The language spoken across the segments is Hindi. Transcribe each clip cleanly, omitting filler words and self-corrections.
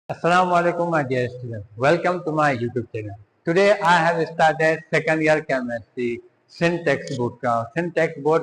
Assalamu alaikum, my dear students. Welcome to my YouTube channel. Today I have started second year chemistry syntax board का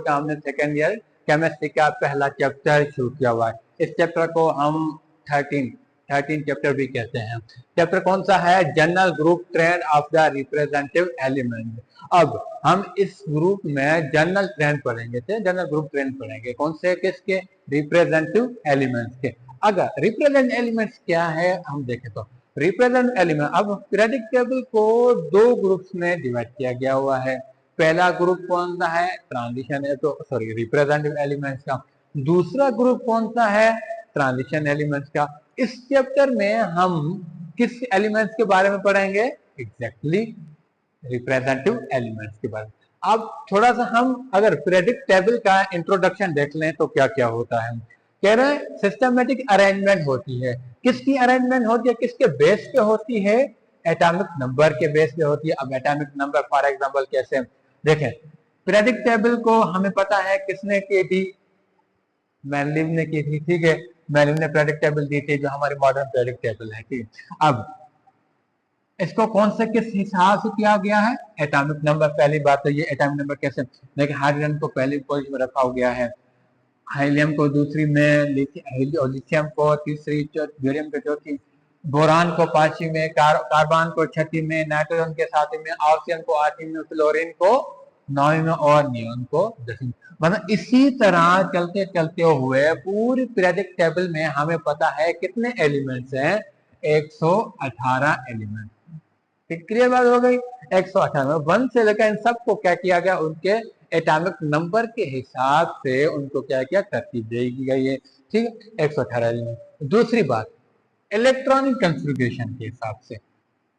हमने second year chemistry का पहला चैप्टर शुरू किया हुआ है। इस चैप्टर को हम 13 चैप्टर भी कहते हैं। चैप्टर कौन सा है? General group trend of the representative element. अब हम इस ग्रुप में जनरल ट्रेंड पढ़ेंगे, जनरल ग्रुप ट्रेंड पढ़ेंगे। कौन से? किसके? रिप्रेजेंटेटिव एलिमेंट्स के। अगर रिप्रेजेंट एलिमेंट्स क्या है हम देखें तो रिप्रेजेंट एलिमेंट, अब पीरियोडिक टेबल को दो ग्रुप्स में डिवाइड किया गया हुआ है। पहला ग्रुप कौन सा है? ट्रांजिशन है, तो सॉरी रिप्रेजेंटेटिव एलिमेंट्स का। दूसरा ग्रुप कौन सा है? ट्रांजिशन एलिमेंट्स का। इस चैप्टर में हम किस एलिमेंट्स के बारे में पढ़ेंगे? एग्जैक्टली रिप्रेजेंटेटिव एलिमेंट्स के बारे में। अब थोड़ा सा हम अगर पीरियोडिक टेबल का इंट्रोडक्शन देख लें तो क्या क्या होता है। कह रहे हैं सिस्टमेटिक अरेंजमेंट होती है। किसकी अरेंजमेंट होती है? किसके बेस पे होती है? एटॉमिक नंबर के बेस पे होती है। अब एटॉमिक नंबर फॉर एग्जांपल कैसे देखें? पीरियोडिक टेबल को हमें पता है किसने की थी? मैनलिव ने की थी। ठीक है, मैनलिव ने पीरियोडिक टेबल दी थी जो हमारी मॉडर्न पीरियोडिक टेबल है। ठीक, अब इसको कौन से किस हिसाब से किया गया है? Atomic number. पहली बात तो ये एटॉमिक नंबर कैसे, देखिए हाइड्रोजन को पहली पोजीशन में रखा गया है, हाइलियम को दूसरी में, लिथियम को तीसरी, बेरियम को चौथी, बोरान को पांचवी में, कार्बन को छठी में, नाइट्रोजन के सातवीं में, ऑक्सीजन को आठवीं में, फ्लोरीन को नौवीं में और नियोन को दसवीं। मतलब इसी तरह चलते चलते हुए पूरी पीरियोडिक टेबल में हमें पता है कितने एलिमेंट्स हैं? 118 एलिमेंट। क्लियर बात हो गई? 118 वन से लेकर इन सबको क्या किया गया? उनके एटॉमिक नंबर के हिसाब से उनको क्या किया? तरतीब दी गई है। ठीक है, 118 एलिमेंट। दूसरी बात, इलेक्ट्रॉनिक कंफिगरेशन के हिसाब से।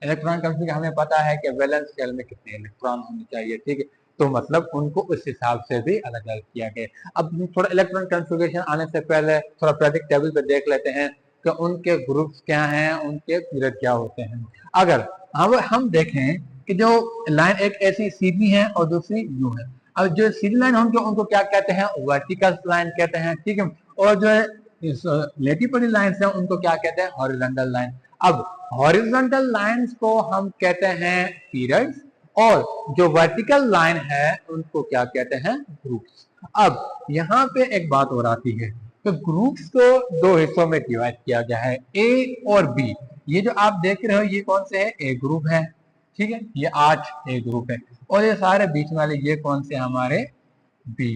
इलेक्ट्रॉनिक कंफिगरेशन हमें पता है कि वैलेंस शेल में कितने इलेक्ट्रॉन होने चाहिए। ठीक है, तो मतलब उनको उस हिसाब से भी अलग अलग किया गया। अब थोड़ा इलेक्ट्रॉनिक कंफिगरेशन आने से पहले थोड़ा पीरियोडिक टेबल पे देख लेते हैं कि उनके ग्रुप्स क्या हैं, उनके पीरियड क्या होते हैं। अगर हम देखें कि जो लाइन एक ऐसी सीधी है और दूसरी यू है। अब जो सीधी लाइन होंगे उनको क्या कहते हैं? वर्टिकल लाइन कहते हैं। ठीक है, और जो है लेटिपली लाइंस है उनको क्या कहते हैं? Horizontal line. अब हॉरिजॉन्टल लाइंस को हम कहते हैं पीरियड्स, और जो वर्टिकल लाइन है उनको क्या कहते हैं? ग्रुप्स। अब यहाँ पे एक बात और आती है, तो ग्रुप्स को दो हिस्सों में डिवाइड किया गया है, ए और बी। ये जो आप देख रहे हो ये कौन से है? ए ग्रुप है। ठीक है, ये 8 ए ग्रुप है, और ये सारे बीच वाले ये कौन से? हमारे बी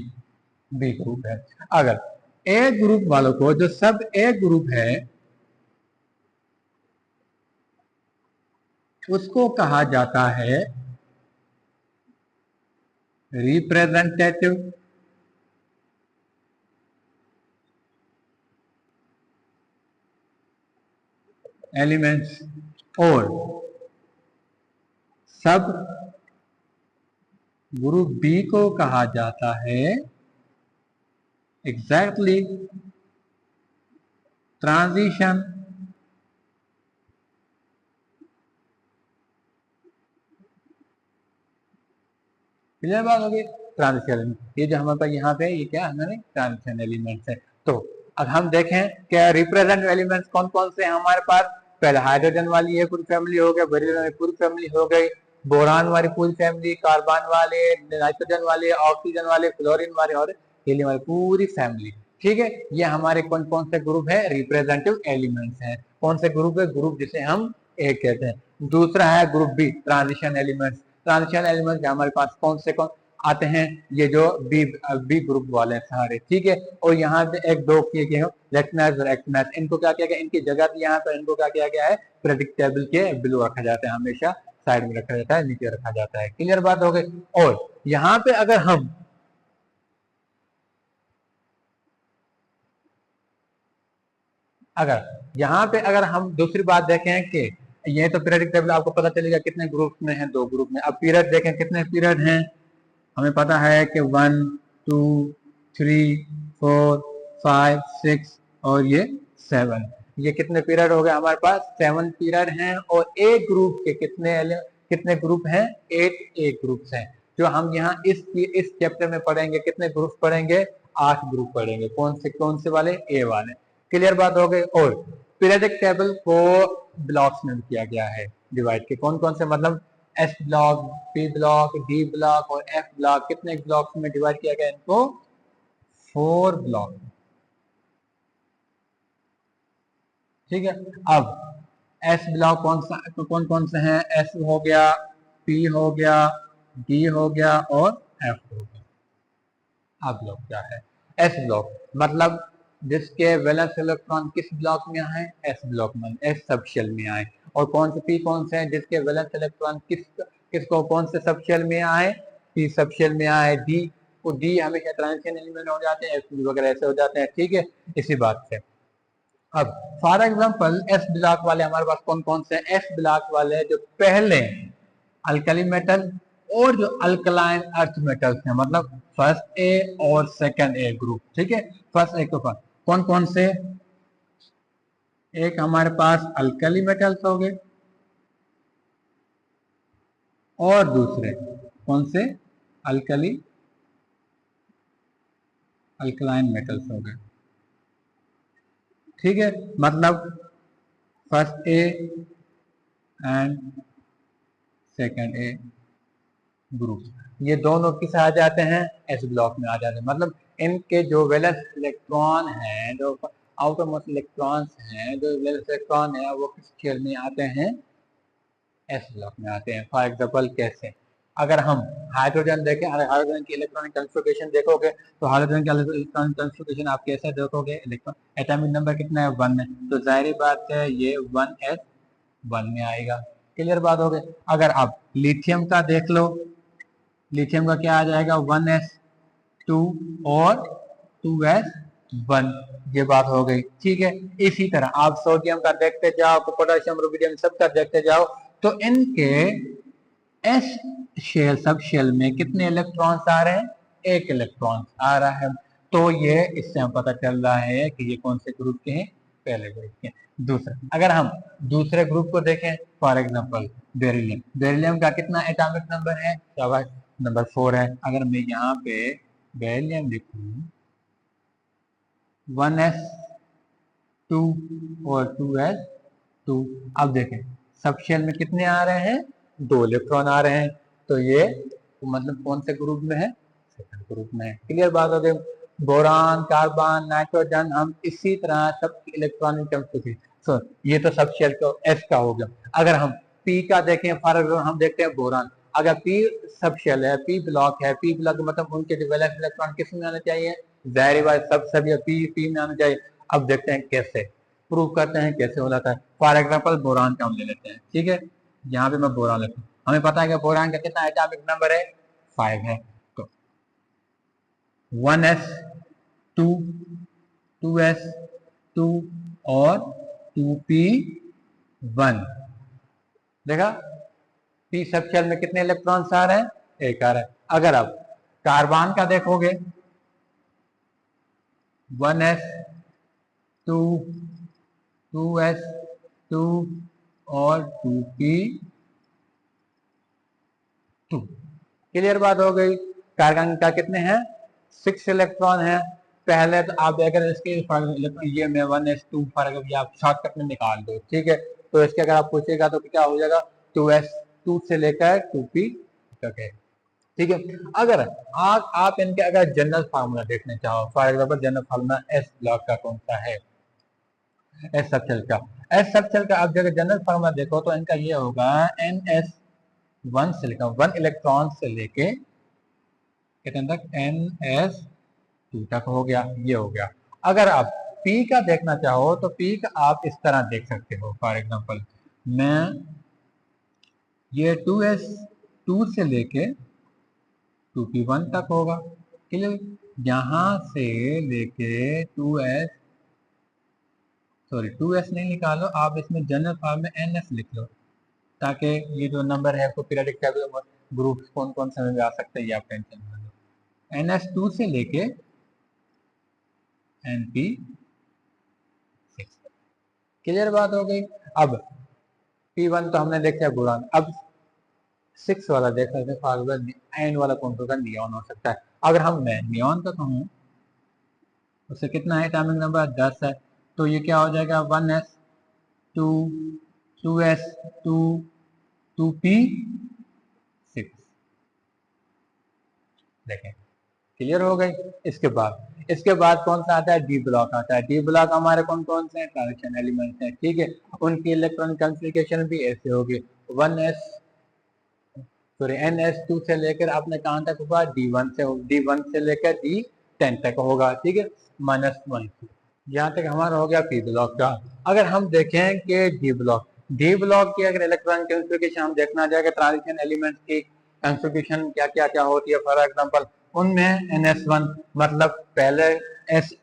बी ग्रुप है। अगर ए ग्रुप वालों को, जो सब ए ग्रुप है, उसको कहा जाता है रिप्रेजेंटेटिव एलिमेंट्स, और सब ग्रुप बी को कहा जाता है एग्जैक्टली ट्रांजिशन क्लियर बात होगी? ट्रांजिशन एलिमेंट, ये जो हमारे पास यहाँ पे ये क्या हमारे ट्रांजिशन एलिमेंट्स है। तो अब हम देखें क्या रिप्रेजेंट एलिमेंट्स कौन कौन से हैं हमारे पास। पहले हाइड्रोजन वाली है पूरी फैमिली हो गई, बेरिलियम वाली पूरी फैमिली हो गई, बोरान वाली पूरी फैमिली, कार्बन वाले, नाइट्रोजन वाले, ऑक्सीजन वाले, फ्लोरीन वाले और हीलियम वाली पूरी फैमिली। ठीक है, ये हमारे कौन कौन से ग्रुप है? रिप्रेजेंटेटिव एलिमेंट्स हैं। कौन से ग्रुप है? ग्रुप जिसे हम ए कहते हैं। दूसरा है group B, transition elements. Transition elements हमारे पास कौन से कौन आते हैं? ये जो बी ग्रुप वाले सारे। ठीक है, और यहाँ पे एक दो किए गए हो लेटनेस और एक्टनेस, इनको क्या किया गया? इनकी जगह यहाँ पर इनको क्या किया गया है? पीरियोडिक टेबल के बिलो रखा जाता है, हमेशा साइड में रखा जाता है, नीचे रखा जाता है। क्लियर बात हो गई? और यहाँ पे अगर हम अगर हम दूसरी बात देखें कि ये तो पीरियोडिक टेबल आपको पता चलेगा कितने ग्रुप में है, दो ग्रुप में। अब पीरियड देखें कितने पीरियड हैं? हमें पता है कि 1 2 3 4 5 6 और ये 7। ये कितने पीरियड हो गए हमारे पास? 7 पीरियड हैं। और ए ग्रुप के कितने ग्रुप हैं? 8 ए ग्रुप्स हैं। जो हम यहाँ इस चैप्टर में पढ़ेंगे कितने ग्रुप पढ़ेंगे? 8 ग्रुप पढ़ेंगे। कौन से वाले? ए वाले। क्लियर बात हो गई? और पीरियोडिक टेबल को ब्लॉक्स में किया गया है डिवाइड के, कौन कौन से, मतलब S block, P block, D block और एफ ब्लॉक, कितने ब्लॉक्स में डिवाइड किया गया इनको, 4 ब्लॉक। ठीक है, अब एस ब्लॉक कौन कौन से हैं, एस हो गया, पी हो गया, डी हो गया और एफ हो गया। अब ब्लॉक क्या है, एस ब्लॉक मतलब जिसके वैलेंस इलेक्ट्रॉन किस ब्लॉक में आए, एस ब्लॉक में, एस सबशेल में आए। और कौन से पी कौन से हैं, जिसके वैलेंस इलेक्ट्रॉन किसको कौन से सबशेल में आए, पी सबशेल में आए। डी को, डी हमेशा ट्रांजिशन एलिमेंट हो जाते हैं, एफ वगैरह ऐसे हो जाते हैं। ठीक है, इसी बात से अब फॉर एग्जांपल एस ब्लॉक वाले हमारे पास कौन कौन से, एस ब्लॉक वाले जो पहले अल्कली मेटल और जो अल्कलाइन अर्थ मेटल्स हैं, मतलब फर्स्ट ए और सेकंड ए ग्रुप। ठीक है, फर्स्ट ए के पास कौन कौन से, एक हमारे पास अल्कली मेटल्स हो गए और दूसरे कौन से, अल्कलाइन मेटल्स हो गए। ठीक है, मतलब first A and second A group, ये दोनों किस आ जाते हैं, एस ब्लॉक में आ जाते हैं। मतलब इनके जो वैलेंस इलेक्ट्रॉन हैं, जो आउटरमोस्ट इलेक्ट्रॉन्स हैं, जो वैलेंस इलेक्ट्रॉन है वो किस शेल में आते हैं, एस ब्लॉक में आते हैं। फॉर एग्जांपल कैसे, अगर हम हाइड्रोजन देखें, अगर हाइड्रोजन की इलेक्ट्रॉनिक कंफिगरेशन देखोगे तो हाइड्रोजन की इलेक्ट्रॉनिक कंफिगरेशन आप कैसे देखोगे, इलेक्ट्रॉन एटॉमिक नंबर कितना है, 1 है, तो जाहिर बात है ये 1s1 में आएगा। क्लियर बात हो गई। अगर आप लिथियम का देख लो, लिथियम का क्या आ जाएगा, 1s2 और 2s1, ये बात हो गई। ठीक है, इसी तरह आप सोडियम का देखते जाओ, पोटेशियम, रुबिडियम सब का देखते जाओ, तो इनके एस शेल सब शेल में कितने इलेक्ट्रॉन्स आ रहे हैं, 1 इलेक्ट्रॉन आ रहा है। तो ये इससे हम पता चल रहा है कि ये कौन से ग्रुप के हैं, पहले ग्रुप के। दूसरा, अगर हम दूसरे ग्रुप को देखें, फॉर एग्जांपल बेरिलियम, बेरिलियम का कितना एटॉमिक नंबर है, नंबर 4 है। अगर मैं यहाँ पे बेरिलियम लिखूं 1s2 और 2s2, अब देखें सब शेल में कितने आ रहे हैं, 2 इलेक्ट्रॉन आ रहे हैं। तो ये मतलब कौन से ग्रुप में है, सेकंड ग्रुप में है। क्लियर बात हो गई। बोरान, कार्बन, नाइट्रोजन, हम इसी तरह सब इलेक्ट्रॉनिक कंफिगरेशन, ये तो सब शेल को एस का हो गया। अगर हम पी का देखें, फॉर एग्जाम्पल हम देखते हैं बोरान, अगर पी सब शेल है, पी ब्लॉक है, पी ब्लॉक मतलब उनके जो वैलेंस इलेक्ट्रॉन किस में आने चाहिए, जाहिर बात सब ये पी में आना चाहिए। अब देखते हैं कैसे प्रूव करते हैं, कैसे हो जाता है। फॉर एग्जाम्पल बोरान का हम ले लेते हैं। ठीक है, यहाँ पे मैं बोरान लेता हूँ, हमें पता है कि बोरान का कितना एटॉमिक नंबर है, 5 है। तो 1s2, 2s2 और 2p1, देखा पी सब शेल में कितने इलेक्ट्रॉन्स आ रहे हैं, 1 आ रहा है। अगर आप कार्बन का देखोगे 1s2, 2s2 और 2p2, क्लियर बात हो गई। कार्बन का कितने हैं, 6 इलेक्ट्रॉन है। पहले तो आप अगर इसके ये में 1s2 फर्क आप शॉर्टकट में निकाल दो। ठीक है, तो इसके अगर आप पूछेगा तो क्या हो जाएगा, 2s2 से लेकर 2p तक है। ठीक है, अगर आप इनके अगर जनरल फार्मूला देखने चाहो, for example general formula S block का कौन सा है, एस सबशेल का, एस सबशेल का आप जगह जनरल फार्मूला देखो तो इनका ये होगा NS1 से लेकर 1 इलेक्ट्रॉन से लेके कितने तक, NS2 तक हो गया, ये हो गया। अगर आप P का देखना चाहो तो P का आप इस तरह देख सकते हो, फॉर एग्जाम्पल मैं ये 2s2 से लेके 2p1 तक होगा। क्लियर, यहां से लेके 2s नहीं निकालो आप, इसमें जनरल फॉर्म में NS लिख लो, ताकि ये जो नंबर है आपको पीरियोडिक टेबल ग्रुप कौन कौन से में आ सकते हैं ये आप टेंशन ना लो। NS2 से लेके NP6, क्लियर बात हो गई। अब P1 तो हमने देखा है बोरान, अब 6 वाला देख सकते हैं, फॉर एन वाला कौन सा नियॉन हो सकता है। अगर हम मैं नियॉन का कहूँ उससे कितना है एटॉमिक नंबर, 10 है। तो ये क्या हो जाएगा, 1s 2 2s 2 2p6। देखें क्लियर हो गई। इसके बाद कौन सा आता है, डी ब्लॉक आता है। डी ब्लॉक हमारे कौन कौन से हैं, ट्रांजिशन एलिमेंट्स हैं, ठीक है। उनकी इलेक्ट्रॉनिक कॉन्फ़िगरेशन भी ऐसे होगी, 1s2 से लेकर आपने कहां तक होगा, D1 से लेकर D10 तक होगा, ठीक है, -1 यहाँ तक हमारा हो गया पी ब्लॉक का। अगर हम देखें कि डी ब्लॉक की अगर इलेक्ट्रॉनिक कॉन्फ़िगरेशन हम देखना चाहेंगे, ट्रांजिशन एलिमेंट्स की कॉन्फ़िगरेशन क्या क्या क्या होती है, फॉर एग्जांपल उनमें NS1 मतलब पहले एस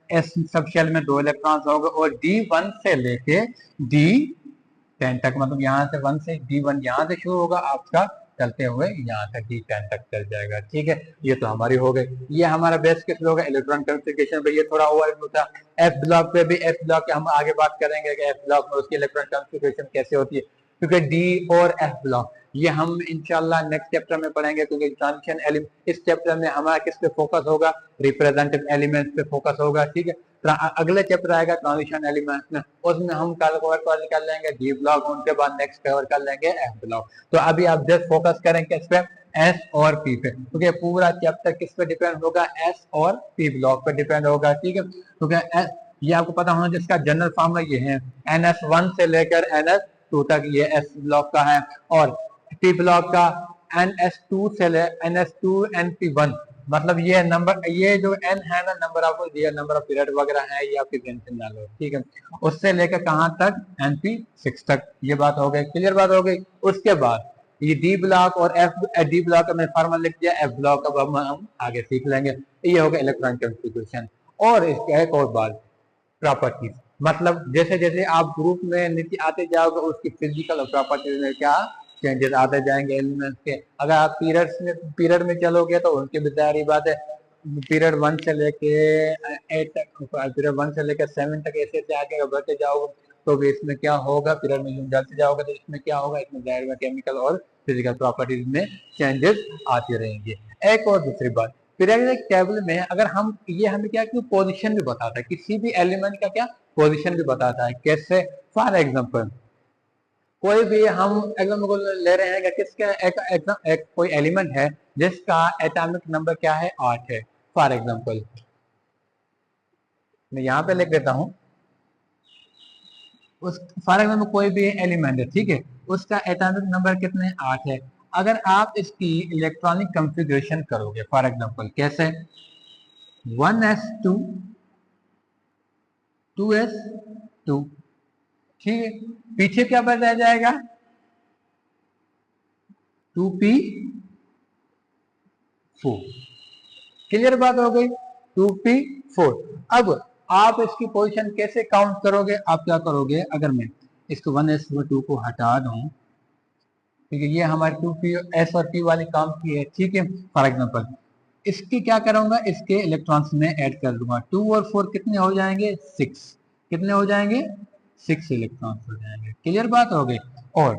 सब शेल में 2 इलेक्ट्रॉन्स होंगे और D1 से लेके D10 तक, मतलब यहाँ से 1 से D1 यहाँ से शुरू होगा आपका, चलते हुए यहाँ तक D10 तक चल जाएगा, ठीक है। ये तो हमारी हो गई, ये हमारा बेस किस होगा, इलेक्ट्रॉन कॉन्फ़िगरेशन पे। ये थोड़ा ओवरव्यू था। एफ ब्लॉक पे भी, एफ ब्लॉक हम आगे बात करेंगे कि एफ ब्लॉक में उसकी इलेक्ट्रॉन कॉन्फ़िगरेशन कैसे होती है, क्योंकि डी और एफ ब्लॉक ये हम इंशाल्लाह नेक्स्ट चैप्टर में पढ़ेंगे, क्योंकि ट्रांजिशन एलिमेंट इस चैप्टर में हमारा किस पे फोकस होगा, रिप्रेजेंटेटिव एलिमेंट्स पे फोकस होगा, ठीक है। अगले चैप्टर आएगा ट्रांजिशन एलिमेंट्स में, उसमें हम कवर कर लेंगे डी ब्लॉक, उनके बाद नेक्स्ट कवर कर लेंगे एफ ब्लॉक। तो अभी आप जस्ट फोकस करें किस पे, एस और पी पे, क्योंकि पूरा चैप्टर किस पे डिपेंड होगा, एस और पी ब्लॉक पे डिपेंड होगा, ठीक है। क्योंकि ये आपको पता होना जिसका जनरल फॉर्मूला ये है, NS1 से लेकर NS2 तक ये एस ब्लॉक का है, और पी ब्लॉक का NS2 से ले NS2 NP1, मतलब ये नंबर, ये जो n है ना, number of number of period वगैरह है, ये आपकी टेंशन ना लो, ठीक है। उससे लेकर कहां तक, NP6 तक। ये बात हो गई, क्लियर बात हो गई। उसके बाद ये डी ब्लॉक और एफ, डी ब्लॉक का मैंने फॉर्मूला लिख दिया, एफ ब्लॉक का हम आगे सीख लेंगे। ये हो गया इलेक्ट्रॉनिक कॉन्फ़िगरेशन। और इसका एक और बात, प्रॉपर्टीज, मतलब जैसे जैसे आप ग्रुप में नीचे आते जाओगे उसकी फिजिकल प्रॉपर्टीज में क्या चेंजेस आते जाएंगे एलिमेंट्स के। अगर आप पीरियड में चलोगे तो उनकी भी सारी बात है, पीरियड 1 से लेके 8 तक, पीरियड 1 से लेकर 7 तक ऐसे ऐसे आगे बढ़ते जाओगे तो भी इसमें क्या होगा, पीरियड में जाते जाओगे तो इसमें क्या होगा, इसमें जाहिर में केमिकल और फिजिकल प्रॉपर्टीज में चेंजेस आते रहेंगे। एक और दूसरी बात, पीरियोडिक टेबल में अगर हम, ये हमें क्या कि पोजीशन भी बताता है, किसी भी एलिमेंट का क्या पोजीशन भी बताता है। कैसे, फॉर एग्जांपल कोई भी हम एग्जांपल ले रहे हैं कि किसका एक कोई एलिमेंट है जिसका एटॉमिक नंबर क्या है, 8 है। फॉर एग्जांपल मैं यहाँ पे लिख देता हूँ, उस फॉर एग्जाम्पल कोई भी एलिमेंट है, ठीक है, उसका एटॉमिक नंबर कितने, 8 है। अगर आप इसकी इलेक्ट्रॉनिक कॉन्फ़िगरेशन करोगे, फॉर एग्जांपल कैसे, 1s2 2s2, ठीक है, पीछे क्या बच रह जाएगा, 2p4। क्लियर बात हो गई, 2p4। अब आप इसकी पोजीशन कैसे काउंट करोगे, आप क्या करोगे, अगर मैं इसको 1s2 को हटा दूं, ठीक है, ये हमारे 2p s और p वाली काम की है, ठीक है। फॉर एग्जांपल इसकी क्या करूंगा, इसके इलेक्ट्रॉन्स में ऐड कर दूंगा, 2 और 4 कितने हो जाएंगे, 6। कितने हो जाएंगे, 6 इलेक्ट्रॉन्स हो जाएंगे। क्लियर बात हो गई। और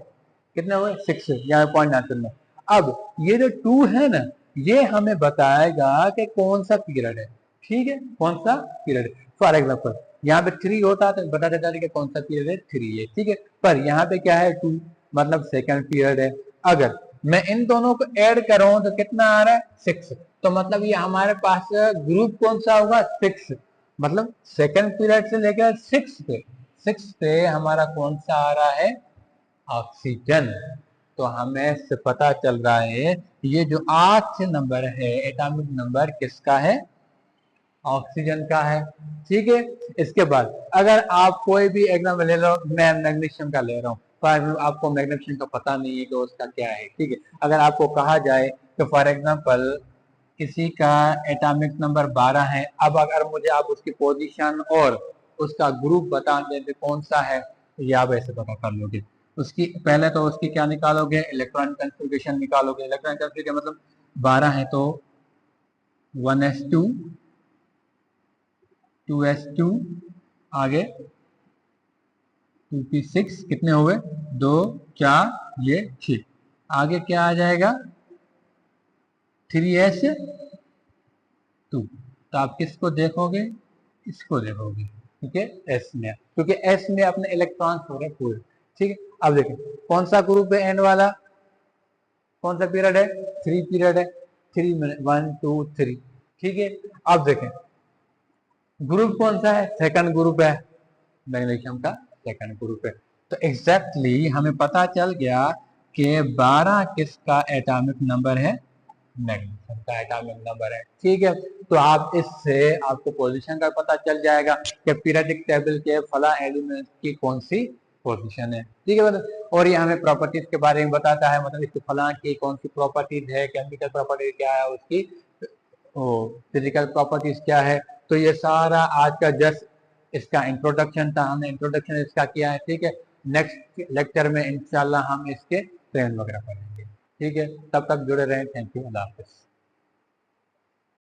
कितने हुए, 6, यहाँ पॉइंट ना करना। अब ये जो 2 है ना, ये हमें बताएगा कि कौन सा पीरियड है, ठीक है, कौन सा पीरियड है। फॉर एग्जाम्पल यहाँ पे 3 होता है तो बता देता है कि कौन सा पीरियड है, 3 है, ठीक है। पर यहाँ पे क्या है, 2, मतलब सेकंड पीरियड है। अगर मैं इन दोनों को ऐड करूं तो कितना आ रहा है, 6। तो मतलब ये हमारे पास ग्रुप कौन सा होगा, 6, मतलब सेकंड पीरियड से लेकर 6 पे हमारा कौन सा आ रहा है, ऑक्सीजन। तो हमें से पता चल रहा है ये जो 8 नंबर है एटॉमिक नंबर किसका है, ऑक्सीजन का है, ठीक है। इसके बाद अगर आप कोई भी एग्जाम्पल ले लो, मैं मैग्नीशियम का ले रहा हूँ, पर आपको मैग्नीशियम का पता नहीं है कि उसका क्या है, ठीक है। अगर आपको कहा जाए तो फॉर एग्जाम्पल किसी का एटॉमिक नंबर 12 है, अब अगर मुझे आप उसकी पोजीशन और उसका ग्रुप बता दें कौन सा है, तो ये आप ऐसे पता कर लोगे। उसकी पहले तो उसकी क्या निकालोगे, इलेक्ट्रॉनिक कॉन्फ़िगरेशन निकालोगे। इलेक्ट्रॉनिक कॉन्फ़िगरेशन मतलब 12 है तो 1s2 2s2 आगे 2p6, कितने हुए, 2 4 ये 6, आगे क्या आ जाएगा 3s2। तो आप किसको देखोगे, इसको देखोगे, ठीक है, एस में, क्योंकि एस में अपने इलेक्ट्रॉन्स हो रहे पूरे। ठीक है, अब देखें कौन सा ग्रुप है एन वाला, कौन सा पीरियड है, 3 पीरियड है, 3 मिनट 1 2 3। ठीक है, अब देखें ग्रुप कौन सा है, सेकंड ग्रुप है, मैग्नीशियम का सेकंड ग्रुप है। तो एग्जैक्टली हमें पता चल गया कि 12 किसका एटॉमिक नंबर है, मैग्नीशियम का एटॉमिक नंबर है। ठीक है, तो आप इससे आपको पोजीशन का पता चल जाएगा कि पीरियोडिक टेबल के फला एलिमेंट की कौन सी पोजीशन है। ठीक है, और ये हमें प्रॉपर्टीज के बारे में बताता है, मतलब इसके फला की कौन सी प्रॉपर्टीज है, केमिकल प्रॉपर्टीज क्या है उसकी, फिजिकल प्रॉपर्टीज क्या है। तो ये सारा आज का जस्ट इसका इंट्रोडक्शन था, हमने इंट्रोडक्शन इसका किया है। ठीक है, नेक्स्ट लेक्चर में इंशाल्लाह हम इसके ट्रेंड वगैरह पढ़ेंगे। ठीक है, तब तक जुड़े रहें। Thank you, Allah Hafiz.